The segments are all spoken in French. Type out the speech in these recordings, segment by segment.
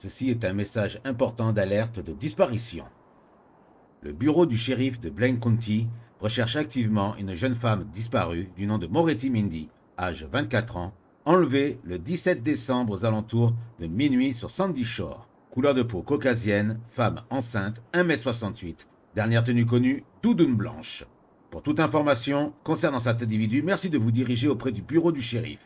Ceci est un message important d'alerte de disparition. Le bureau du shérif de Blaine County recherche activement une jeune femme disparue du nom de Moretti Mindy, âge 24 ans, enlevée le 17 décembre aux alentours de minuit sur Sandy Shore. Couleur de peau caucasienne, femme enceinte, 1,68 m, dernière tenue connue, doudoune blanche. Pour toute information concernant cet individu, merci de vous diriger auprès du bureau du shérif.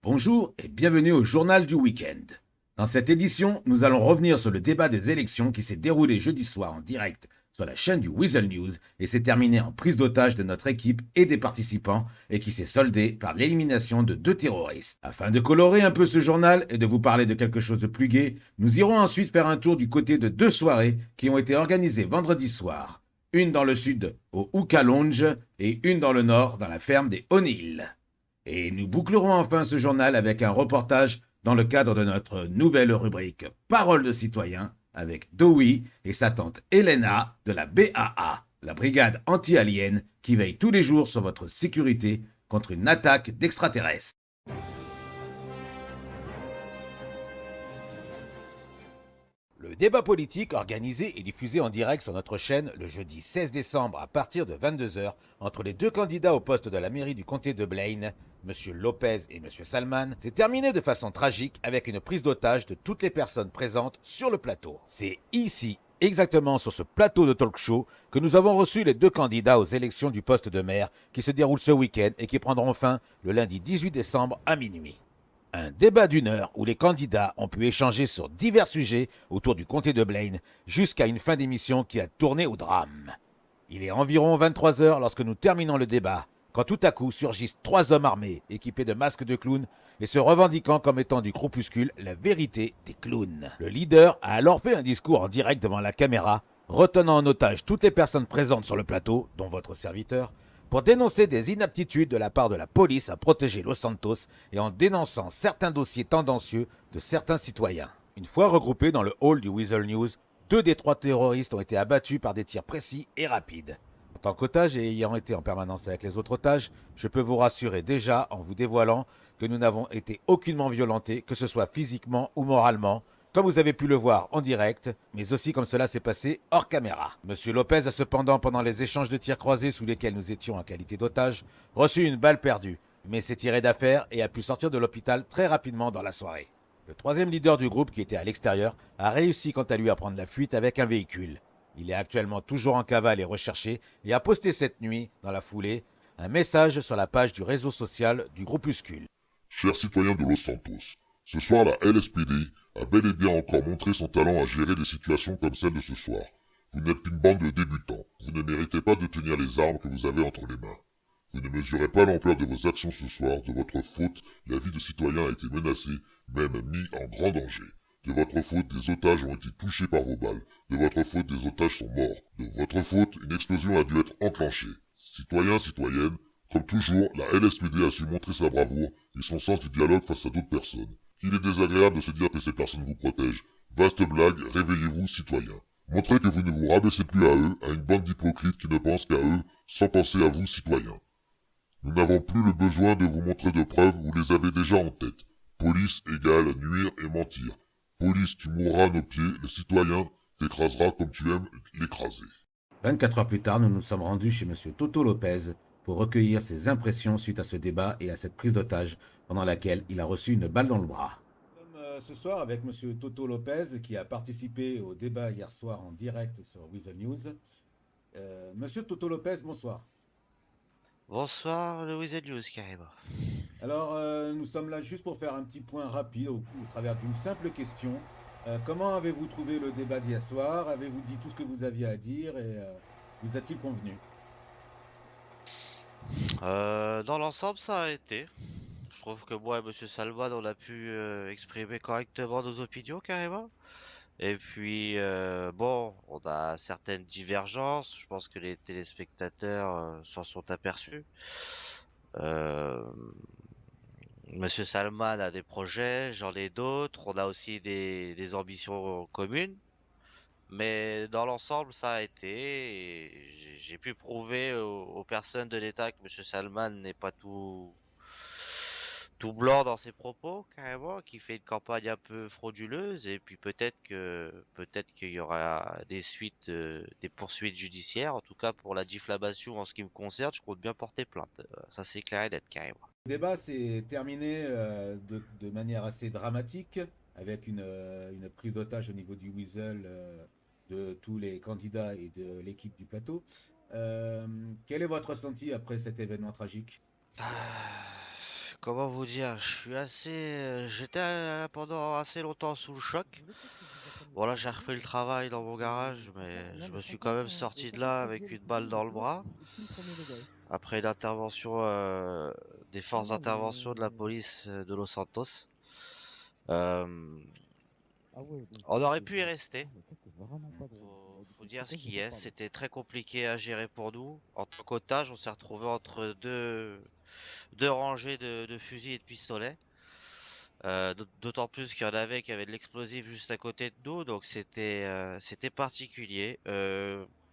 Bonjour et bienvenue au journal du week-end. Dans cette édition, nous allons revenir sur le débat des élections qui s'est déroulé jeudi soir en direct sur la chaîne du Weasel News et s'est terminé en prise d'otage de notre équipe et des participants et qui s'est soldé par l'élimination de 2 terroristes. Afin de colorer un peu ce journal et de vous parler de quelque chose de plus gai, nous irons ensuite faire un tour du côté de 2 soirées qui ont été organisées vendredi soir. Une dans le sud au Hookah Lounge et une dans le nord dans la ferme des O'Neill. Et nous bouclerons enfin ce journal avec un reportage dans le cadre de notre nouvelle rubrique Parole de citoyen avec Dowie et sa tante Elena de la BAA, la brigade anti-alienne qui veille tous les jours sur votre sécurité contre une attaque d'extraterrestres. Le débat politique organisé et diffusé en direct sur notre chaîne le jeudi 16 décembre à partir de 22 h entre les 2 candidats au poste de la mairie du comté de Blaine, M. Lopez et M. Salman, s'est terminé de façon tragique avec une prise d'otage de toutes les personnes présentes sur le plateau. C'est ici, exactement sur ce plateau de talk show, que nous avons reçu les 2 candidats aux élections du poste de maire qui se déroulent ce week-end et qui prendront fin le lundi 18 décembre à minuit. Un débat d'1 heure où les candidats ont pu échanger sur divers sujets autour du comté de Blaine jusqu'à une fin d'émission qui a tourné au drame. Il est environ 23 h lorsque nous terminons le débat, quand tout à coup surgissent 3 hommes armés équipés de masques de clowns et se revendiquant comme étant du groupuscule La Vérité des Clowns. Le leader a alors fait un discours en direct devant la caméra, retenant en otage toutes les personnes présentes sur le plateau, dont votre serviteur, pour dénoncer des inaptitudes de la part de la police à protéger Los Santos et en dénonçant certains dossiers tendancieux de certains citoyens. Une fois regroupés dans le hall du Weasel News, 2 des 3 terroristes ont été abattus par des tirs précis et rapides. En tant qu'otage et ayant été en permanence avec les autres otages, je peux vous rassurer déjà en vous dévoilant que nous n'avons été aucunement violentés, que ce soit physiquement ou moralement, comme vous avez pu le voir en direct, mais aussi comme cela s'est passé hors caméra. Monsieur Lopez a cependant, pendant les échanges de tirs croisés sous lesquels nous étions en qualité d'otage, reçu une balle perdue, mais s'est tiré d'affaire et a pu sortir de l'hôpital très rapidement dans la soirée. Le 3e leader du groupe, qui était à l'extérieur, a réussi quant à lui à prendre la fuite avec un véhicule. Il est actuellement toujours en cavale et recherché et a posté cette nuit, dans la foulée, un message sur la page du réseau social du groupuscule. Chers citoyens de Los Santos, ce soir la LSPD a bel et bien encore montré son talent à gérer des situations comme celle de ce soir. Vous n'êtes qu'une bande de débutants. Vous ne méritez pas de tenir les armes que vous avez entre les mains. Vous ne mesurez pas l'ampleur de vos actions ce soir. De votre faute, la vie de citoyens a été menacée, même mis en grand danger. De votre faute, des otages ont été touchés par vos balles. De votre faute, des otages sont morts. De votre faute, une explosion a dû être enclenchée. Citoyens, citoyennes, comme toujours, la LSPD a su montrer sa bravoure et son sens du dialogue face à d'autres personnes. Il est désagréable de se dire que ces personnes vous protègent. Vaste blague, réveillez-vous, citoyens. Montrez que vous ne vous rabaissez plus à eux, à une bande d'hypocrites qui ne pensent qu'à eux, sans penser à vous, citoyens. Nous n'avons plus le besoin de vous montrer de preuves, vous les avez déjà en tête. Police égale nuire et mentir. Police, tu mourras à nos pieds, le citoyen t'écrasera comme tu aimes l'écraser. 24 heures plus tard, nous nous sommes rendus chez M. Toto Lopez pour recueillir ses impressions suite à ce débat et à cette prise d'otage pendant laquelle il a reçu une balle dans le bras. Nous sommes ce soir avec M. Toto Lopez qui a participé au débat hier soir en direct sur Weasel News. Monsieur Toto Lopez, bonsoir. Bonsoir, le Weasel News, carrément. Alors, nous sommes là juste pour faire un petit point rapide au travers d'une simple question. Comment avez-vous trouvé le débat d'hier soir? Avez-vous dit tout ce que vous aviez à dire et vous a-t-il convenu? Dans l'ensemble, ça a été. Je trouve que moi et Monsieur Salman, on a pu exprimer correctement nos opinions, carrément. Et puis, bon, on a certaines divergences. Je pense que les téléspectateurs s'en sont aperçus. Euh, Monsieur Salman a des projets, j'en ai d'autres, on a aussi des ambitions communes. Mais dans l'ensemble, ça a été, et j'ai pu prouver aux personnes de l'État que Monsieur Salman n'est pas tout blanc dans ses propos, carrément, qui fait une campagne un peu frauduleuse, et puis peut-être qu'il y aura des suites, des poursuites judiciaires. En tout cas, pour la diffamation, en ce qui me concerne, je compte bien porter plainte. Ça, c'est clair et net, carrément. Le débat s'est terminé de manière assez dramatique, avec une prise d'otage au niveau du Weasel de tous les candidats et de l'équipe du plateau. Quel est votre ressenti après cet événement tragique? Comment vous dire, j'étais pendant assez longtemps sous le choc. Voilà, j'ai repris le travail dans mon garage, mais je me suis quand même sorti de là avec une balle dans le bras. Après une intervention des forces d'intervention de la police de Los Santos. Euh, on aurait pu y rester. Faut dire ce qui est. C'était très compliqué à gérer pour nous. En tant qu'otage, on s'est retrouvé entre deux rangées de fusils et de pistolets. D'autant plus qu'il y en avait qui avaient de l'explosif juste à côté de nous, donc c'était particulier.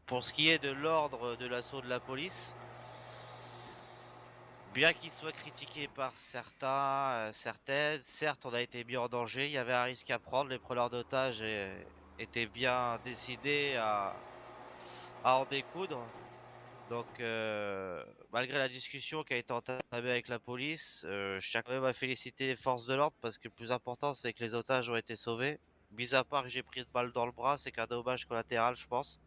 Pour ce qui est de l'ordre de l'assaut de la police, bien qu'il soit critiqué par certains, certaines, certes on a été mis en danger, il y avait un risque à prendre, les preneurs d'otages étaient bien décidés à en découdre. Donc, malgré la discussion qui a été entamée avec la police, je tiens quand même à féliciter les forces de l'ordre parce que le plus important, c'est que les otages ont été sauvés. Mis à part que j'ai pris une balle dans le bras, c'est qu'un dommage collatéral, je pense.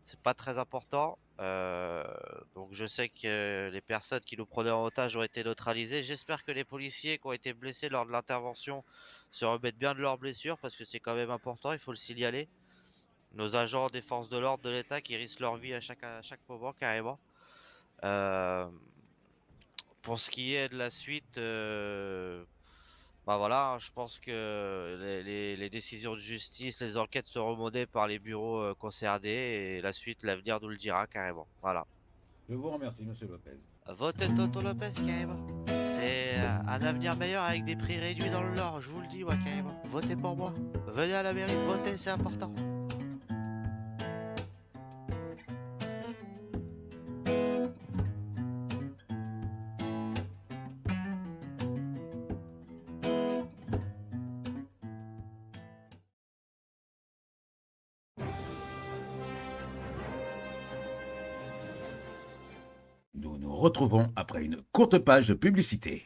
C'est pas très important. Donc, je sais que les personnes qui nous prenaient en otage ont été neutralisées. J'espère que les policiers qui ont été blessés lors de l'intervention se remettent bien de leurs blessures parce que c'est quand même important, il faut le signaler. Nos agents des forces de l'ordre de l'État qui risquent leur vie à chaque moment, carrément. Euh, pour ce qui est de la suite, bah voilà, hein, je pense que les décisions de justice, les enquêtes seront menées par les bureaux concernés et la suite, l'avenir nous le dira carrément. Voilà. Je vous remercie, Monsieur Lopez. Votez Toto Lopez carrément. C'est un avenir meilleur avec des prix réduits dans le Nord, je vous le dis, moi carrément. Votez pour moi. Venez à la mairie, votez, c'est important. Nous nous retrouvons après une courte page de publicité.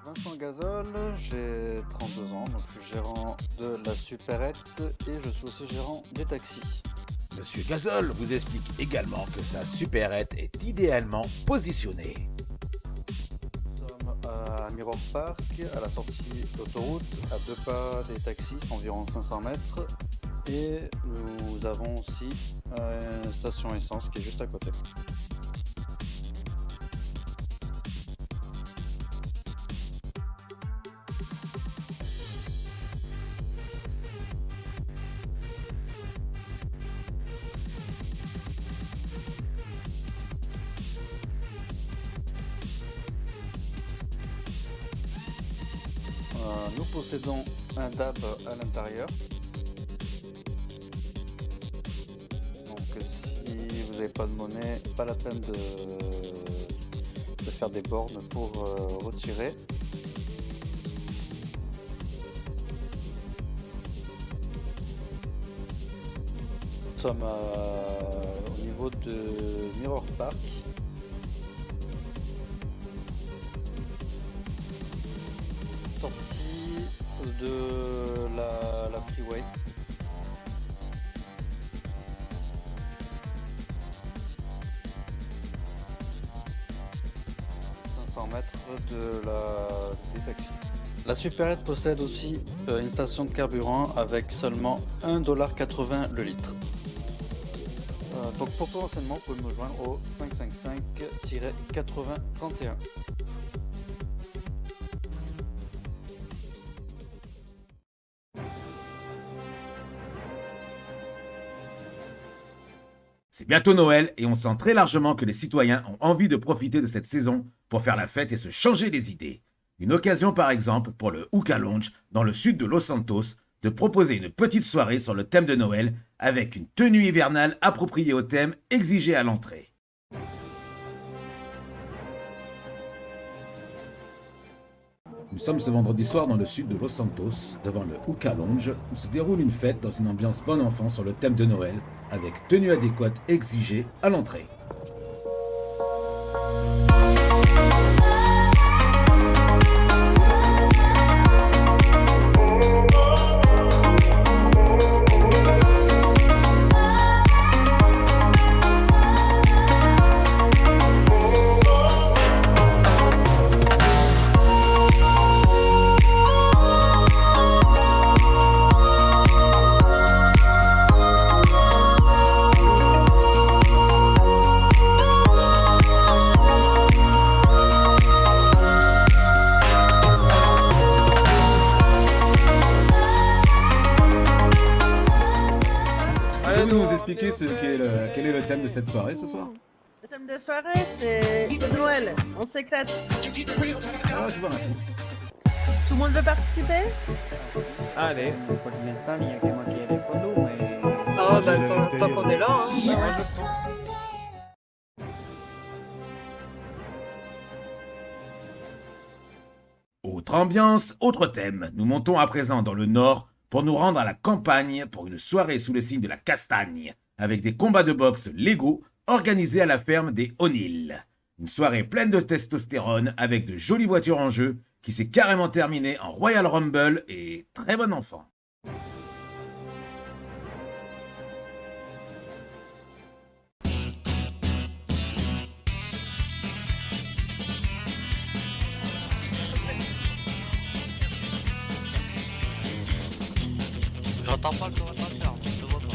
Vincent Gazol, j'ai 32 ans, donc je suis gérant de la supérette et je suis aussi gérant du taxi. Monsieur Gazol vous explique également que sa supérette est idéalement positionnée. Nous sommes à Mirror Park, à la sortie d'autoroute, à 2 pas des taxis, environ 500 mètres. Et nous avons aussi une station essence qui est juste à côté. Nous possédons un DAB à l'intérieur. Donc si vous n'avez pas de monnaie, pas la peine de faire des bornes pour retirer. Nous sommes au niveau de Mirror Park. Sortie de la freeway. Des taxis. La supérette possède aussi une station de carburant avec seulement 1,80$ le litre. Donc pour plus renseignements, vous pouvez me joindre au 555-8031. Bientôt Noël et on sent très largement que les citoyens ont envie de profiter de cette saison pour faire la fête et se changer les idées. Une occasion par exemple pour le Hookah Lounge dans le sud de Los Santos de proposer une petite soirée sur le thème de Noël avec une tenue hivernale appropriée au thème exigé à l'entrée. Nous sommes ce vendredi soir dans le sud de Los Santos, devant le Hookah Lounge, où se déroule une fête dans une ambiance bon enfant sur le thème de Noël, avec tenue adéquate exigée à l'entrée. Pouvez-vous nous expliquer quel est le thème de cette soirée ce soir? Le thème de soirée, c'est Noël. On s'éclate. Ah, je vois, merci. Tout le monde veut participer? Allez, pour l'instant, il y a que moi qui ai répondu, mais... Ah bah tant qu'on est là, hein. Autre ambiance, autre thème. Nous montons à présent dans le nord pour nous rendre à la campagne pour une soirée sous le signe de la castagne, avec des combats de boxe légaux organisés à la ferme des O'Neill. Une soirée pleine de testostérone avec de jolies voitures en jeu qui s'est carrément terminée en Royal Rumble et très bon enfant. J'entends pas le commentateur, je te vois pas.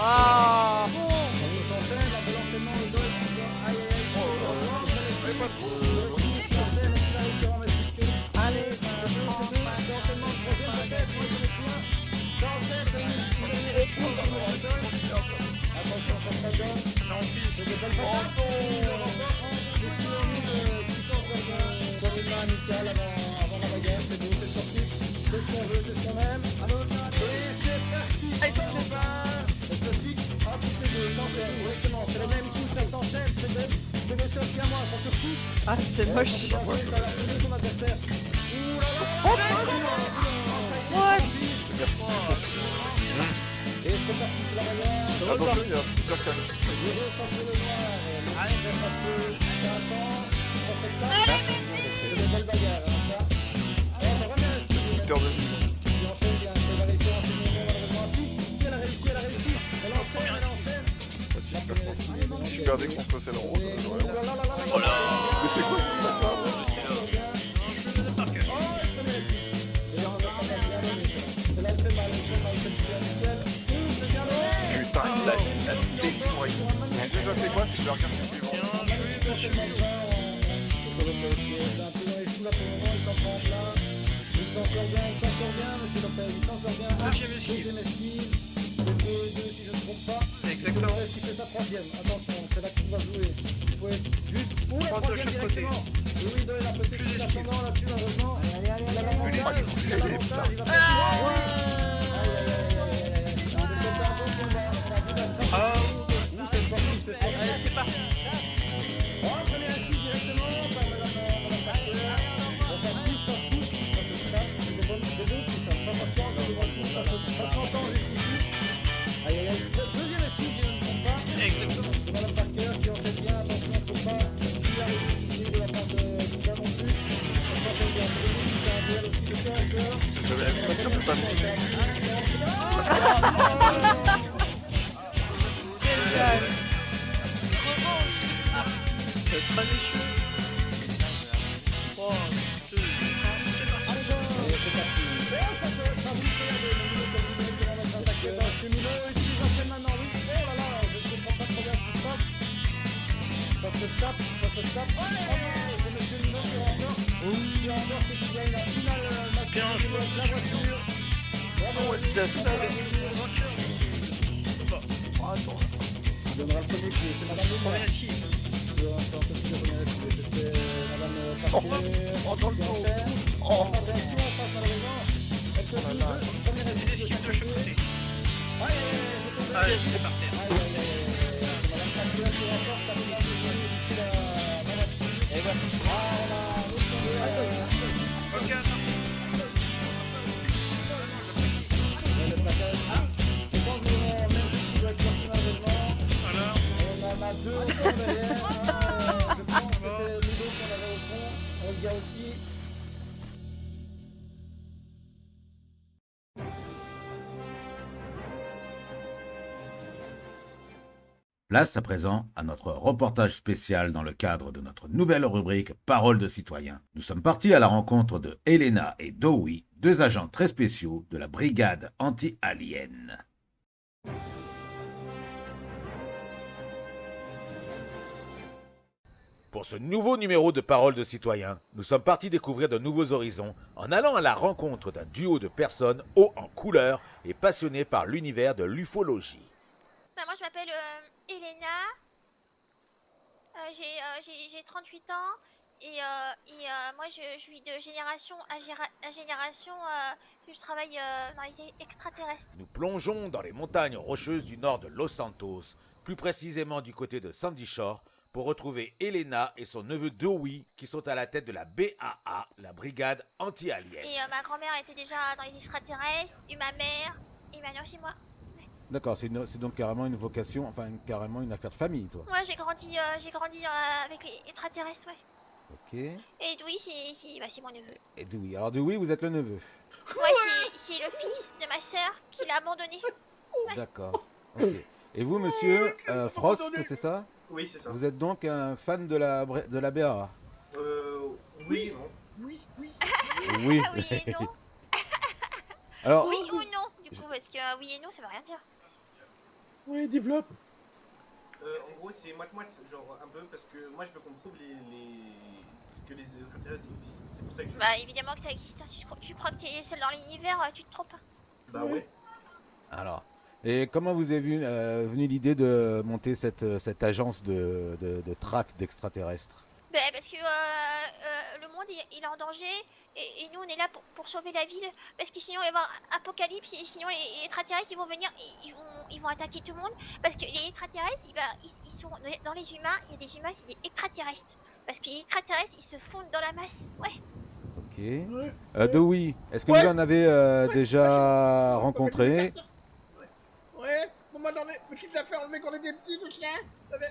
Ah Ah, c'est moche. What? Super dès qu'on peut faire le rôle. Oh là. Mais c'est quoi putain, il a découvert. Déjà, c'est quoi? C'est le burger suivant. Exactement. Prends de chaque côté. Plus d'esquive. Ah. Allez, c'est parti. Pas méchant. 3, 2, 1, c'est parti. se tape. Oh non, c'est monsieur Nino qui remporte. Qui remporte et qui gagne la finale masculine de la voiture. Bravo, c'était la finale. on donnera le premier clé, c'est madame Lemar. C'était madame Parquet. Oh, dans le dos. Oh, pas de réaction en face malheureusement. Elle se dit, premier résultat de chaque côté. Allez, c'est parti. C'est madame Parquet qui remporte la finale d'ici la voiture. Et voilà. Ok, attends. Le plaquage. Je pense que même si tu dois être personnellement, on en a deux encore derrière. Je pense que c'est Ludo qu'on avait au fond. On le gars aussi. Place à présent à notre reportage spécial dans le cadre de notre nouvelle rubrique Parole de citoyen. Nous sommes partis à la rencontre de Elena et Dowie, deux agents très spéciaux de la brigade anti-alien. Pour ce nouveau numéro de Parole de citoyen, nous sommes partis découvrir de nouveaux horizons en allant à la rencontre d'un duo de personnes hauts en couleur et passionnés par l'univers de l'ufologie. Moi je m'appelle Elena, j'ai 38 ans et moi je suis de génération à génération, je travaille dans les extraterrestres. Nous plongeons dans les montagnes rocheuses du nord de Los Santos, plus précisément du côté de Sandy Shore, pour retrouver Elena et son neveu Dowie qui sont à la tête de la BAA, la brigade anti-alien. Et ma grand-mère était déjà dans les extraterrestres, et ma mère, et maintenant c'est moi. D'accord, c'est donc carrément une vocation, enfin carrément une affaire de famille, toi. Ouais, j'ai grandi avec les extraterrestres, ouais. Ok. Et Dowie, c'est mon neveu. Et Dowie, alors Dowie, vous êtes le neveu. Ouais, c'est le fils de ma sœur qui l'a abandonné. Ouais. D'accord, ok. Et vous, monsieur Frost, c'est ça? Oui, c'est ça. Vous êtes donc un fan de la BAA? Oui, non. Oui. Oui et non. Alors, Oui ou non, du coup, parce que oui et non, ça veut rien dire. Oui, développe. En gros, c'est moite-moite, genre un peu, parce que moi je veux qu'on prouve que les extraterrestres existent. C'est pour ça que je... Bah, évidemment que ça existe. Tu crois que t'es seul dans l'univers, tu te trompes. Bah ouais. alors, et comment vous est venue l'idée de monter cette agence de traque d'extraterrestres? Bah, parce que le monde il est en danger et nous on est là pour sauver la ville parce que sinon il va y avoir un apocalypse et sinon les extraterrestres ils vont venir et ils vont attaquer tout le monde parce que les extraterrestres ils sont dans les humains, il y a des humains c'est des extraterrestres parce que les extraterrestres ils se fondent dans la masse, ouais. Ok. Dowie, est-ce que vous en avez déjà rencontré? Ouais, bon, moi dans mes petites affaires enlevées quand on était petits, tout ça, j'avais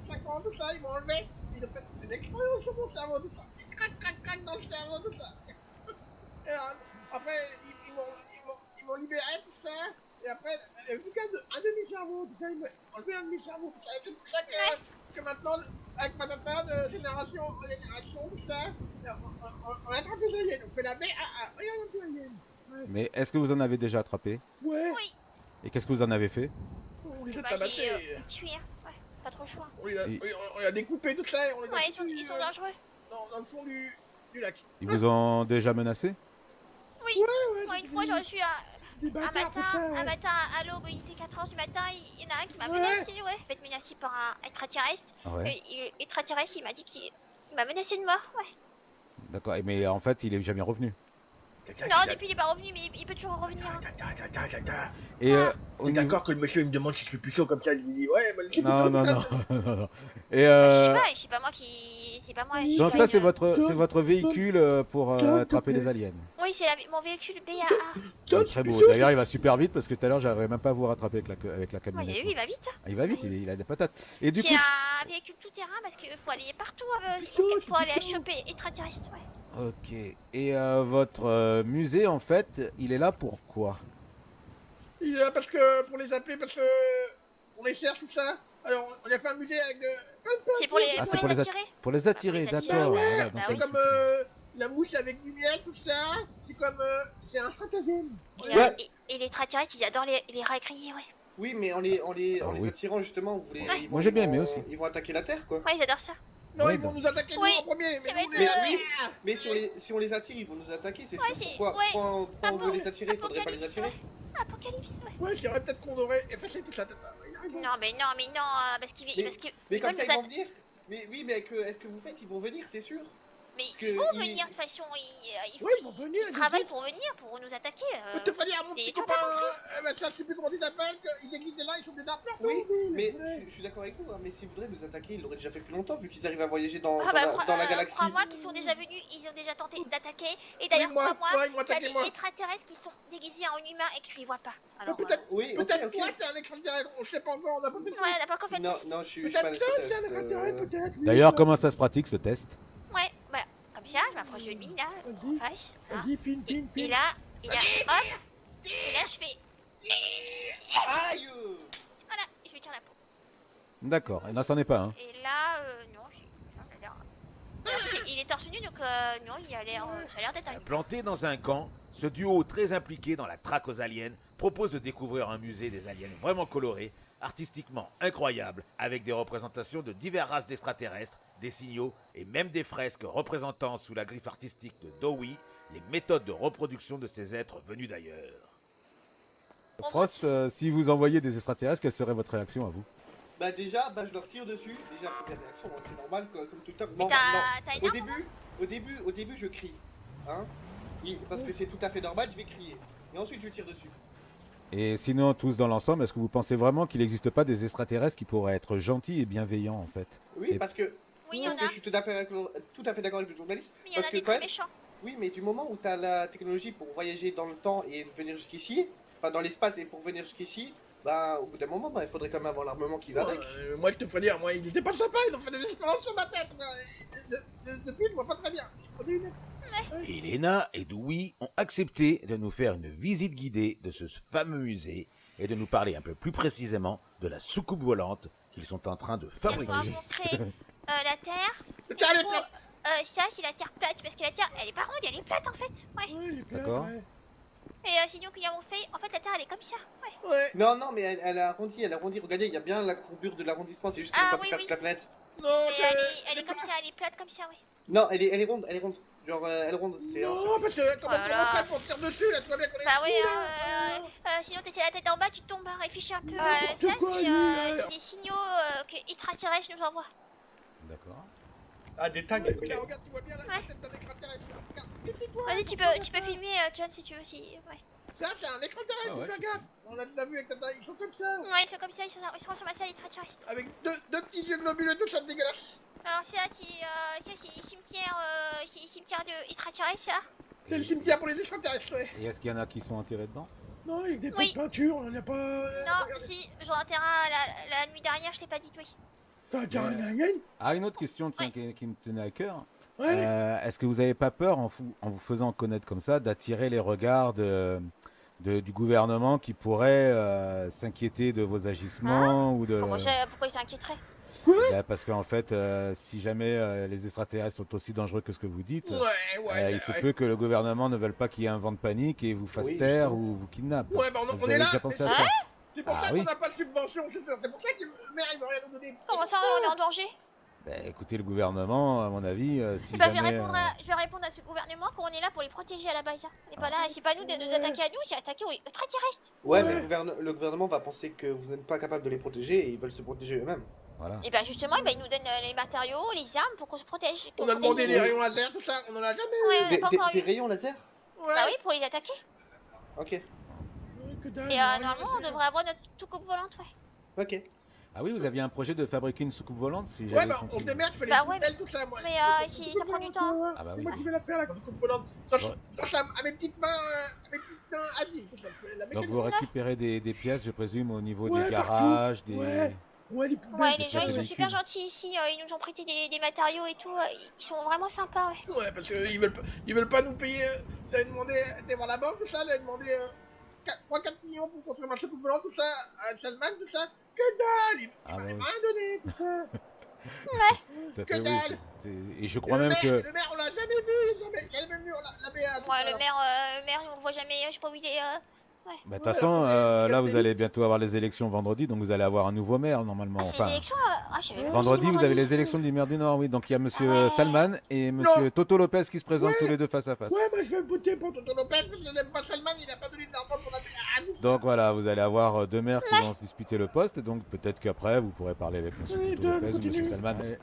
4-5 ans, tout ça, ils m'ont enlevé. Ils ont fait une expérience sur mon cerveau, tout ça. Et crac dans le cerveau, tout ça. Et après, ils m'ont libéré, tout ça. Et après, il y a plus qu'un demi-cerveau, tout ça, ils m'ont enlevé un demi-cerveau, tout ça. Et c'est pour ça que maintenant, avec ma tata, de génération en génération, tout ça, on attrape les aliens. On fait la BAA, regarde un peu aliens. Ouais. Mais est-ce que vous en avez déjà attrapé? Ouais. Oui. Et qu'est-ce que vous en avez fait? On les a Bah, tabassés. j'ai tué, ouais, pas trop le choix. On les a découpés, tout ça. Et on les a Ouais, foutus, ils sont dangereux. dans le fond du lac. Ils vous ont déjà menacé? Oui. Ouais, Moi, une fois, j'ai reçu des bâtards, tout ça, un matin à l'aube, il était 4h du matin, il y en a un qui m'a menacé, ouais. En fait, menacé par un extraterrestre. Ouais. Et l'extraterrestre, il m'a dit qu'il m'a menacé de mort, ouais. D'accord, mais en fait, il est jamais revenu. Non, depuis il est pas revenu, mais il peut toujours revenir. Hein. Et On est d'accord que le monsieur il me demande si je suis puissant comme ça, il me dit ouais, bah, le non. Et Je sais pas moi qui. C'est pas moi. donc ça, c'est votre véhicule pour attraper les aliens. Oui, c'est mon véhicule BAA. Ouais, très beau. D'ailleurs, il va super vite parce que tout à l'heure, j'arriverais même pas à vous rattraper avec la Ouais, camionnette. vous avez vu, il va vite. Il va vite, il a des patates. Et du coup, C'est un véhicule tout terrain parce qu'il faut aller partout pour aller choper extraterrestres, ouais. ok. Et votre musée, en fait, il est là pour quoi? Il est là parce que pour les appeler, parce que on les cherche tout ça. Alors on a fait un musée avec C'est pour les, Ah, pour c'est les attirer. Pour les attirer, Pour les attirer. d'accord. Ouais, Voilà, bah donc oui. c'est comme la mouche avec du miel, tout ça. C'est comme c'est un stratagème. Et les extraterrestres, ils adorent les rats grillés, ouais. Oui, mais en les oui. attirant justement, vous voulez. Ouais. Moi, j'ai bien aimé aussi. Ils vont attaquer la Terre, quoi. Ouais, ils adorent ça. Non, Ouais, ils vont donc. nous attaquer nous Oui, en premier, mais ça va nous, être, les... oui. Mais si on les attire, ils vont nous attaquer, c'est Ouais, sûr. c'est- Pourquoi, ouais. pourquoi on veut les attirer? Il faudrait pas les Apocalypse, attirer. ouais. Apocalypse, ouais. Ouais, je dirais peut-être qu'on devrait effacer toute la tête. Il a raison. Non, mais non, parce qu'ils Mais- parce qu'ils Mais ils comme veulent ça, nous ils vont attaquer. venir. Mais oui, mais est-ce que vous faites? Ils vont venir, c'est sûr. Mais Parce ils que vont ils- venir de toute façon, ils Ouais, ils vont venir, ils ils travaillent vont pour venir, pour nous attaquer. Je te fais dire à mon et petit t'as copain, pas compris. ça, je sais plus comment tu t'appelles, qu'ils existent là, ils sont des darpers. Oui, mais je suis d'accord avec vous, hein, mais s'ils voudraient nous attaquer, ils l'auraient déjà fait plus longtemps, vu qu'ils arrivent à voyager dans, Ah bah, dans la galaxie. crois-moi qu'ils sont déjà venus, ils ont déjà tenté d'attaquer. Et d'ailleurs, moi, crois-moi, ils m'ont il y a attaqué, des moi. extraterrestres qui sont déguisés en humains et que tu les vois pas. Alors, Peut-être Oui, ok, peut-être ok. toi, t'es un extraterrestre, on sait pas encore, on a pas fait de ouais, on n'a pas encore fait de Non, test. non, je suis pas un Peut-être ça, c'est un extraterrestre. extraterrestre, peut-être. oui. D'ailleurs, comment ça se pratique ce test? Ouais, bah, comme ça, je m'approche de lui, là, en Vas-y. face. Hein. Vas-y, filme, filme, Et filme. là, hop. Et là, je fais. Aïe! Voilà, et je lui tire la peau. D'accord, et là, c'en est pas, hein. Et là, non, il a l'air. Il est torse nu, donc non, il a l'air. Ça a l'air d'être un humain. Planté dans un camp, ce duo très impliqué dans la traque aux aliens propose de découvrir un musée des aliens vraiment coloré, artistiquement incroyable, avec des représentations de diverses races d'extraterrestres, des signaux et même des fresques représentant sous la griffe artistique de Dowie les méthodes de reproduction de ces êtres venus d'ailleurs. Frost, si vous envoyez des extraterrestres, quelle serait votre réaction à vous? Bah déjà, je leur tire dessus. Déjà, première réaction, hein, c'est normal, quoi, comme tout le temps. Mais Non, t'as non. une arme? Au début, je crie. Hein? Parce que c'est tout à fait normal, je vais crier. Et ensuite, je tire dessus. Et sinon, tous dans l'ensemble, est-ce que vous pensez vraiment qu'il n'existe pas des extraterrestres qui pourraient être gentils et bienveillants en fait? Oui, Et- parce que, Oui, il y en parce que a. je suis tout à fait d'accord avec le journaliste. Mais il y en Parce a que des quand très même, méchants. oui, mais du moment où tu as la technologie pour voyager dans le temps et venir jusqu'ici, enfin dans l'espace et pour venir jusqu'ici, bah au bout d'un moment, bah, il faudrait quand même avoir l'armement qui va avec. Moi, je te ferais dire, moi, ils étaient pas sympas, ils ont fait des expériences sur ma tête. Depuis, je vois pas très bien. Faut des lunettes. Elena et Dewey ont accepté de nous faire une visite guidée de ce fameux musée et de nous parler un peu plus précisément de la soucoupe volante qu'ils sont en train de Elle va fabriquer. montrer la Terre. Tiens, les Bon, plate. ça, c'est la Terre plate, parce que la Terre, elle est pas ronde, elle est plate en fait. Ouais. Ouais, les plates, D'accord. ouais. Et sinon, qu'ils ont fait, en fait, la Terre, elle est comme ça. Ouais. Ouais. Non, mais elle a arrondi, Regardez, il y a bien la courbure de l'arrondissement, c'est juste qu'elle Ah, n'a pas pu oui, faire oui. toute la planète. Non, Mais elle est comme ça, elle est plate comme ça, ouais. Non, elle est ronde, Genre, elle est ronde, c'est un Non, cercle. parce que comment Voilà. on fait pour tirer dessus, là, tu vois bien qu'on est... Bah oui, fous, là. sinon t'essaies la tête en bas, tu tombes, hein, réfléchis un peu. N'importe Ça, quoi, c'est lui, là. c'est des signaux que extraterrestres nous envoient. D'accord. Ah, des tags, Ouais, ok. regarde, regarde, tu vois bien la Ouais. tête d'un extraterrestre, là. Regarde, méfie-toi, Vas-y, méfie-toi, tu peux filmer, John, si tu veux aussi. Ouais, Ça, c'est un extraterrestre, Ah ouais, fais je gaffe. On l'a déjà vu avec ta taille, ils sont comme ça. ouais, ils sont comme ça, ils sont sur ma salle extraterrestre. Avec deux petits yeux globuleux, tout ça dégueulasse. Alors, ça, c'est cimetière de extraterrestres, ça. C'est le cimetière pour les extraterrestres, ouais. Et est-ce qu'il y en a qui sont enterrés dedans? Non, avec des Oui. pots de peinture, on en a pas... Non, si, j'en ai un terrain la nuit dernière, je l'ai pas dit, oui. T'as un terrain d'Alien? Ah, une autre question tiens, qui me tenait à cœur. Ouais. Est-ce que vous n'avez pas peur, en vous faisant connaître comme ça, d'attirer les regards du gouvernement qui pourrait s'inquiéter de vos agissements ou de... Comment ça, pourquoi ils s'inquiéteraient? Bah, parce qu'en fait, si jamais les extraterrestres sont aussi dangereux que ce que vous dites, Ouais, il se peut que le gouvernement ne veuille pas qu'il y ait un vent de panique et vous fasse Oui, taire justement. ou vous kidnappe. Ouais, bah on Vous est avez là. déjà pensé à mais ça? C'est pour Ah ça oui. qu'on n'a pas de subvention, c'est sûr. C'est pour ça que le maire il veut rien nous donner. Comment ça, on est en danger? Bah, écoutez, le gouvernement, à mon avis, si Bah, je jamais... vais répondre à ce gouvernement qu'on est là pour les protéger à la base. On n'est pas là, c'est pas nous de nous attaquer à nous, c'est attaquer aux extraterrestres. Ouais, Ouais. mais le gouvernement va penser que vous n'êtes pas capable de les protéger et ils veulent se protéger eux-mêmes. Voilà. Et bah justement, ils nous donnent les matériaux, les armes pour qu'on se protège. On a demandé des rayons laser, tout ça, on en a jamais eu. Ouais, on n'a pas encore Des eu. rayons laser? Ouais. Bah oui, pour les attaquer. Ok, Ouais, que dalle, Et des rayons normalement, on laser. devrait avoir notre soucoupe volante, ouais. ok. Ah oui, vous aviez un projet de fabriquer une soucoupe volante, si Ouais, j'avais bah compris. on se démerde, je fais les Bah ouais, poubelles, tout ça, moi. mais, si, ça prend du temps. Ah bah C'est oui. moi qui vais la faire, là, quand coupe volante. Grâce Ouais. grâce à mes petites mains, agiles. tout ça, la Donc mécanique. vous récupérez des pièces, je présume, au niveau Ouais, des partout. garages, des... Ouais. Ouais, les poubelles. Ouais, des les gens, ils pièces sont de super véhicules. gentils ici, ils nous ont prêté des matériaux et tout, ils sont vraiment sympas, ouais. Ouais, parce qu'ils veulent pas nous payer. Ça avait demandé, t'es voir la banque, tout ça, elle avait demandé 3-4 millions pour construire ma soucoupe volante, tout ça, à Salman, tout ça. Que dalle! Il Ah m'a bah oui. rien donné, tout ça. Tout à Que fait, oui, dalle. Et je crois même que... Le maire, on l'a jamais vu, jamais vu, on l'a BA. tout Ouais, ça, le là. maire, on le voit jamais, je sais pas où il est. Ouais. Bah, de toute façon, là, vous allez bientôt avoir les élections vendredi, donc vous allez avoir un nouveau maire, normalement. Ah, c'est Enfin, les élections je savais même pas que vendredi, c'était vous avez les élections du maire du Nord, oui. Donc, il y a monsieur Ah ouais. Salman et monsieur Toto Lopez qui se présentent tous les deux face à face. Ouais, moi je vais voter pour Toto Lopez parce que je n'aime pas Salman, il a pas donné d'argent pour la BA. Donc, voilà, vous allez avoir deux maires qui vont se disputer le poste. Donc, peut-être qu'après, vous pourrez parler avec monsieur Oui, Toto Lopez ou continue. monsieur Salman. Mais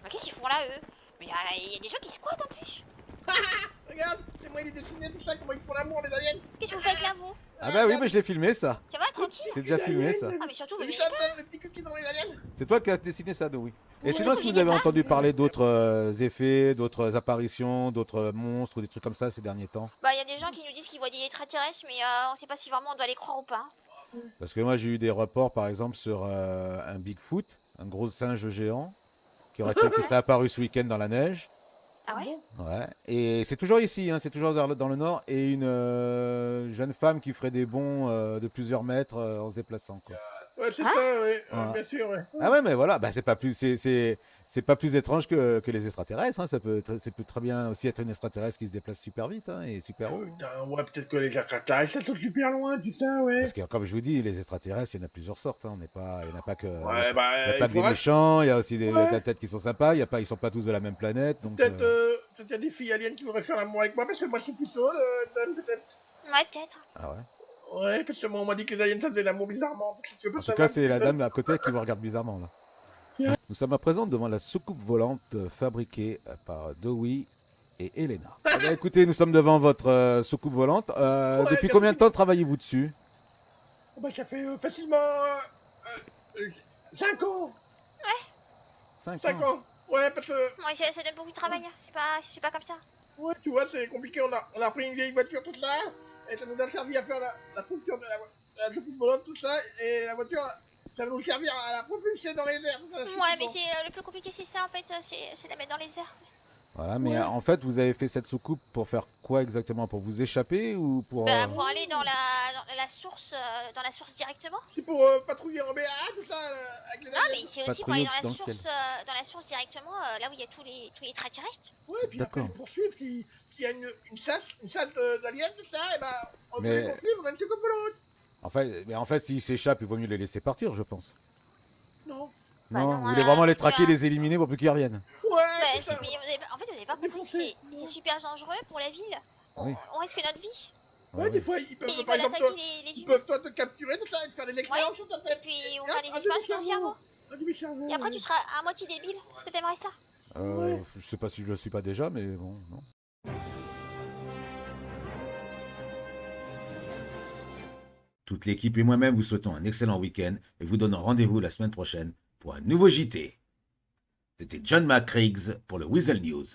qu'est-ce qu'ils font là, eux? Mais il y a des gens qui squattent en plus. Regarde, c'est moi, il est dessiné tout ça, comment ils font l'amour, les aliens. Qu'est-ce que vous faites là, vous? Ah, bah oui, mais je l'ai filmé, ça. Ça va, tranquille? C'est déjà filmé, ça. Ah, mais surtout, vous Vous venez savez, pas. le petit coquille dans les aliens. C'est toi qui as dessiné ça, oui. Et Ouais. sinon, est-ce que vous avez entendu parler d'autres effets, d'autres apparitions, d'autres monstres ou des trucs comme ça ces derniers temps? Bah, il y a des gens qui nous disent qu'ils voient des extraterrestres, mais on sait pas si vraiment on doit les croire ou pas. Parce que moi, j'ai eu des reports, par exemple, sur un Bigfoot, un gros singe géant, qui serait apparu ce week-end dans la neige. Ah ouais? Ouais. Et c'est toujours ici, hein, c'est toujours dans le nord. Et une jeune femme qui ferait des bonds de plusieurs mètres en se déplaçant, quoi. Ouais, c'est ça, ouais, Ouais. bien sûr, ouais. Ah ouais, mais voilà, bah, c'est pas plus étrange que les extraterrestres. Hein. Ça peut très bien aussi être une extraterrestre qui se déplace super vite, hein, et super haut. Putain, ouais, peut-être que les extraterrestres, ça sont super loin, tout ça, ouais. Parce que, comme je vous dis, les extraterrestres, il y en a plusieurs sortes. Hein. Il n'y en a pas que. Ouais, bah, Il y a pas que des faudra- méchants, il y a aussi des Ouais. têtes qui sont sympas. Ils sont pas tous de la même planète. Donc, Peut-être peut-être y a des filles aliens qui voudraient faire l'amour avec moi, parce que moi je suis plutôt, peut-être. Ouais, peut-être. Ah ouais. Ouais, parce que moi on m'a dit que les aliens ça faisait l'amour bizarrement. Donc, je veux pas En tout savoir. cas, c'est la dame à côté qui vous regarde bizarrement là. Nous sommes à présent devant la soucoupe volante fabriquée par Dewey et Elena. Eh bien, écoutez, nous sommes devant votre soucoupe volante. Depuis combien de temps travaillez-vous dessus? Oh, bah, ça fait facilement 5 ans. 5 5 ans. ans. Ouais, parce que, Ouais, ça donne beaucoup de travail, hein. C'est pas comme ça. ouais, tu vois, c'est compliqué. On a pris une vieille voiture, tout ça, et ça nous a servi à faire la fonction de la soucoupe volante, tout ça, et la voiture, ça va nous servir à la propulser dans les airs. tout ça, Ouais, mais c'est le plus compliqué, c'est ça en fait, c'est la mettre dans les airs. Voilà, mais Ouais. en fait, vous avez fait cette soucoupe pour faire quoi exactement? Pour vous échapper ou pour... Bah, pour aller dans la source directement. C'est pour patrouiller en BA, tout ça, avec les Non, aliens. mais c'est aussi pour aller Patrouiller dans dans le dans la source directement, là où il y a tous les extraterrestres. Ouais, puis après, D'accord. les poursuivre, s'il y a une chasse d'aliens, tout ça, et bah, on peut Mais- les poursuivre, on a une soucoupe volante. En fait, s'ils s'échappent, il vaut mieux les laisser partir, je pense. Non. Bah non, non, vous voulez vraiment les parce que traquer, là- les éliminer pour plus qu'ils reviennent. Ouais, Bah, c'est ça. mais en fait, vous avez pas compris que c'est super dangereux pour la ville. Oui. On risque notre vie. Ouais, des fois, ils peuvent, Et ils par veulent exemple, attaquer les ils humains. peuvent toi te capturer, tout ça, et te faire des expériences sur ta Et tête. puis on Et va hop, des un expériences sur le cerveau. demi-cerveau. Et après, tu seras à moitié débile. Est-ce que t'aimerais ça? Je sais pas si je le suis pas déjà, mais bon, non. Toute l'équipe et moi-même vous souhaitons un excellent week-end et vous donnons rendez-vous la semaine prochaine pour un nouveau JT. C'était John McCriggs pour le Weasel News.